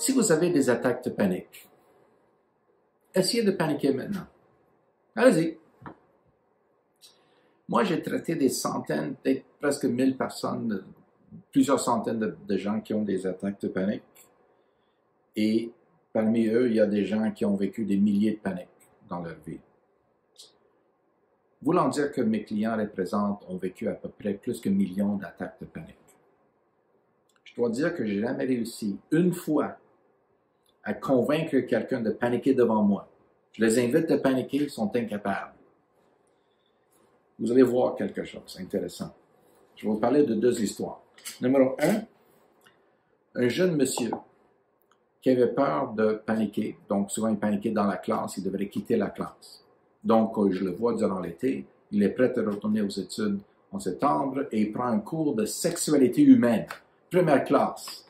Si vous avez des attaques de panique, essayez de paniquer maintenant. Allez-y. Moi, j'ai traité des centaines, peut-être presque 1000 personnes, plusieurs centaines de gens qui ont des attaques de panique. Et parmi eux, il y a des gens qui ont vécu des milliers de paniques dans leur vie. Voulant dire que mes clients ont vécu à peu près plus qu'un million d'attaques de panique. Je dois dire que je n'ai jamais réussi une fois à convaincre quelqu'un de paniquer devant moi. Je les invite à paniquer, ils sont incapables. Vous allez voir quelque chose d'intéressant. Je vais vous parler de deux histoires. Numéro 1, un jeune monsieur qui avait peur de paniquer, donc souvent il paniquait dans la classe, il devrait quitter la classe. Donc, je le vois durant l'été, il est prêt à retourner aux études en septembre et il prend un cours de sexualité humaine, première classe.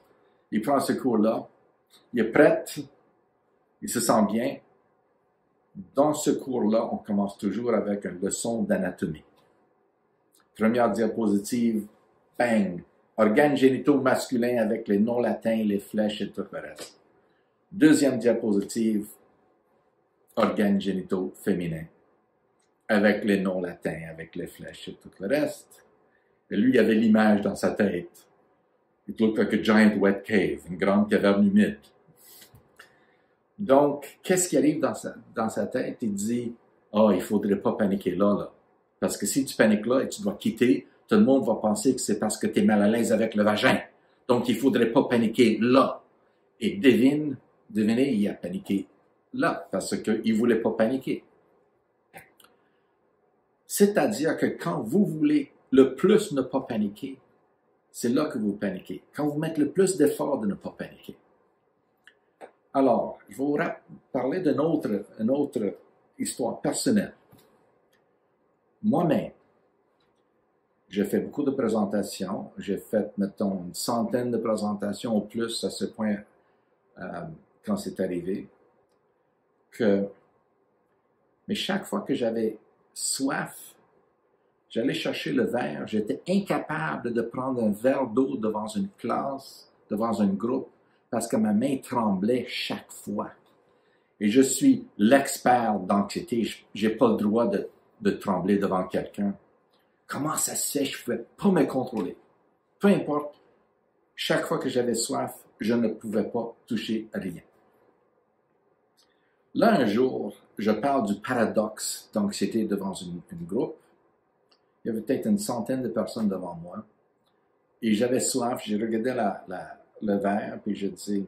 Il prend ce cours-là, il est prêt, il se sent bien. Dans ce cours-là, on commence toujours avec une leçon d'anatomie. Première diapositive, bang! Organes génitaux masculins avec les noms latins, les flèches et tout le reste. Deuxième diapositive, organes génitaux féminins avec les noms latins, avec les flèches et tout le reste. Et lui, il avait l'image dans sa tête. It looked like a giant wet cave, une grande caverne humide. Donc, qu'est-ce qui arrive dans sa tête? Il dit, « Ah, il ne faudrait pas paniquer là. Parce que si tu paniques là et tu dois quitter, tout le monde va penser que c'est parce que tu es mal à l'aise avec le vagin. Donc, il ne faudrait pas paniquer là. » Et devinez, il a paniqué là, parce qu'il ne voulait pas paniquer. C'est-à-dire que quand vous voulez le plus ne pas paniquer, c'est là que vous paniquez. Quand vous mettez le plus d'efforts de ne pas paniquer. Alors, je vais vous parler d'une autre histoire personnelle. Moi-même, j'ai fait beaucoup de présentations. J'ai fait, mettons, une centaine de présentations au plus à ce point quand c'est arrivé. Mais chaque fois que j'avais soif, j'allais chercher le verre. J'étais incapable de prendre un verre d'eau devant une classe, devant un groupe, parce que ma main tremblait chaque fois. Et je suis l'expert d'anxiété. Je n'ai pas le droit de trembler devant quelqu'un. Comment ça se fait? Je ne pouvais pas me contrôler. Peu importe, chaque fois que j'avais soif, je ne pouvais pas toucher à rien. Là, un jour, je parle du paradoxe d'anxiété devant une groupe. Il y avait peut-être une centaine de personnes devant moi. Et j'avais soif, j'ai regardé le verre, puis je dis,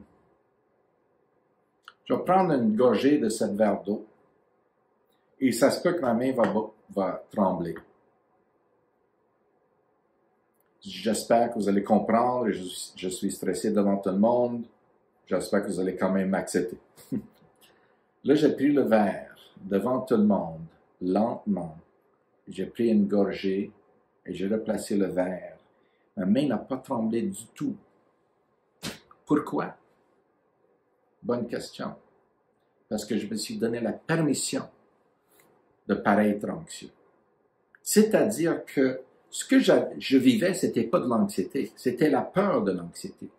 je vais prendre une gorgée de cette verre d'eau, et ça se peut que ma main va trembler. J'espère que vous allez comprendre, je suis stressé devant tout le monde, j'espère que vous allez quand même m'accepter. Là, j'ai pris le verre devant tout le monde, lentement. J'ai pris une gorgée et j'ai replacé le verre. Ma main n'a pas tremblé du tout. Pourquoi? Bonne question. Parce que je me suis donné la permission de paraître anxieux. C'est-à-dire que ce que je vivais, c'était pas de l'anxiété, c'était la peur de l'anxiété.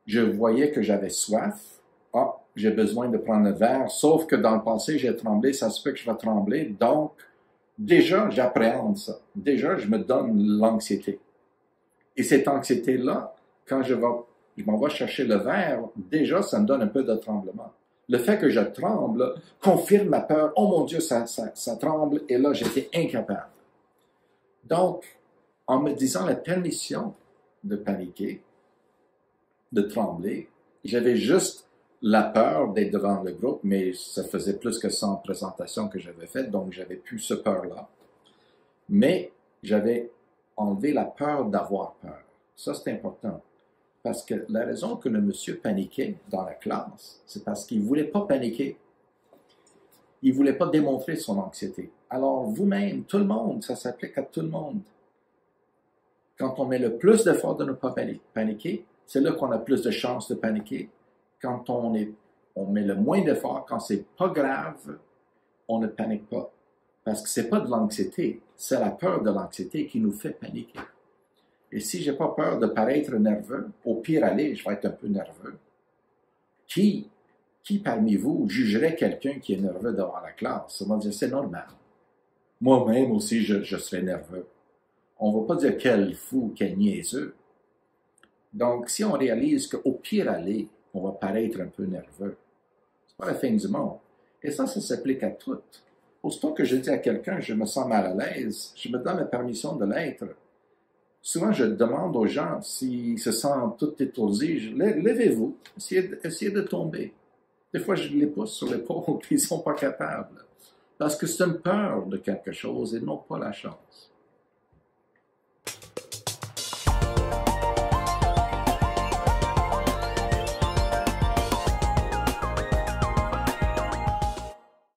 Je voyais que j'avais soif. Ah, j'ai besoin de prendre le verre, sauf que dans le passé, j'ai tremblé, ça se peut que je vais trembler, donc déjà, j'appréhende ça. Déjà, je me donne l'anxiété. Et cette anxiété-là, quand je m'en vais chercher le verre, déjà, ça me donne un peu de tremblement. Le fait que je tremble confirme ma peur. Oh mon Dieu, ça tremble, et là, j'étais incapable. Donc, en me disant la permission de paniquer, de trembler, j'avais juste la peur d'être devant le groupe, mais ça faisait plus que 100 présentations que j'avais faites, donc j'avais plus ce peur-là. Mais j'avais enlevé la peur d'avoir peur. Ça, c'est important. Parce que la raison que le monsieur paniquait dans la classe, c'est parce qu'il ne voulait pas paniquer. Il ne voulait pas démontrer son anxiété. Alors, vous-même, tout le monde, ça s'applique à tout le monde. Quand on met le plus d'efforts de ne pas paniquer, c'est là qu'on a plus de chances de paniquer. Quand on met le moins d'efforts, quand c'est pas grave, on ne panique pas. Parce que c'est pas de l'anxiété, c'est la peur de l'anxiété qui nous fait paniquer. Et si j'ai pas peur de paraître nerveux, au pire aller, je vais être un peu nerveux. Qui parmi vous jugerait quelqu'un qui est nerveux devant la classe? On va dire, c'est normal. Moi-même aussi, je serais nerveux. On ne va pas dire quel fou, quel niaiseux. Donc, si on réalise qu'au pire aller, on va paraître un peu nerveux, c'est pas la fin du monde. Et ça s'applique à tout. Aussitôt que je dis à quelqu'un, je me sens mal à l'aise, je me donne la permission de l'être. Souvent, je demande aux gens s'ils se sentent tout étourdis, levez-vous, essayez de tomber. Des fois, je les pousse sur l'épaule, puis ils ne sont pas capables. Parce que c'est une peur de quelque chose et non pas la chance.